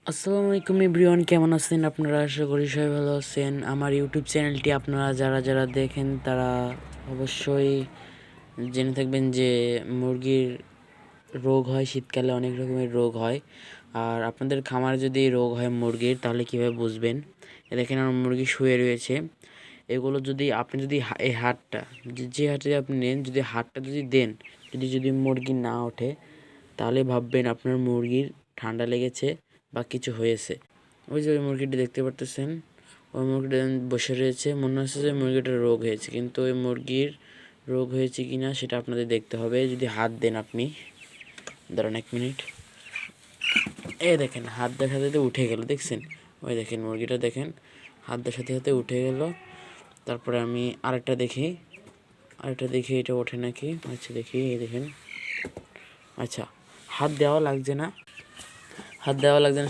আসসালামু আলাইকুম এভরিওয়ান, কেমন আছেন আপনারা? আশা করি সবাই ভালো আছেন। আমার ইউটিউব চ্যানেলটি আপনারা যারা যারা দেখেন তারা অবশ্যই জেনে থাকবেন যে মুরগির রোগ হয়, শীতকালে অনেক রকমের রোগ হয়। আর আপনাদের খামারে যদি রোগ হয় মুরগির, তাহলে কীভাবে বুঝবেন? দেখেন আমার মুরগি শুয়ে রয়েছে। এগুলো যদি আপনি যদি এই হাড়টা যে হাড়টা আপনি নেন, যদি হাড়টা যদি দেন, যদি মুরগি না ওঠে, তাহলে ভাববেন আপনার মুরগির ঠান্ডা লেগেছে বা কিছু হয়েছে। ওই যে ওই মুরগিটি দেখতে পারতেছেন, ওই মুরগিটা বসে রয়েছে, মনে হচ্ছে যে মুরগিটার রোগ হয়েছে, কিন্তু ওই মুরগির রোগ হয়েছে কি না সেটা আপনাদের দেখতে হবে। যদি হাত দেন আপনি, দাঁড়ান 1 মিনিট, এই দেখেন হাত দেওয়ার সাথে সাথে উঠে গেল, দেখছেন? ওই দেখেন মুরগিটা দেখেন হাত দেওয়ার সাথে সাথে উঠে গেল। তারপরে আমি আরেকটা দেখি, এটা ওঠে নাকি। আচ্ছা দেখি, এই দেখেন, আচ্ছা হাত দেওয়া লাগছে না,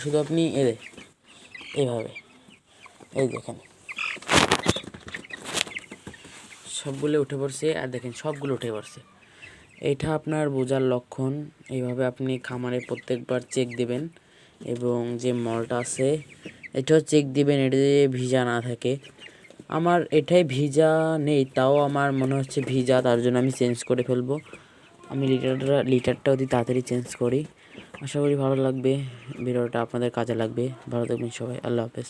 শুধু আপনি এইভাবে, এই দেখেন সবগুলো উঠে পড়ছে। আর দেখেন সবগুলো উঠে পড়ছে, এইটা আপনার বোঝার লক্ষণ। এইভাবে আপনি খামারে প্রত্যেকবার চেক দিবেন, এবং যে মলটা আছে এটাও চেক দিবেন, এটা যে ভিজা না থাকে। আমার এটাই ভিজা নেই, তাও আমার মনে হচ্ছে ভিজা, তার জন্য আমি চেঞ্জ করে ফেলবো। আমি লিটারটা অতি তাড়াতাড়ি চেঞ্জ করি। আশা করি ভালো লাগবে, ভিডিওটা আপনাদের কাজে লাগবে। ভালো থাকবেন সবাই, আল্লাহ হাফেজ।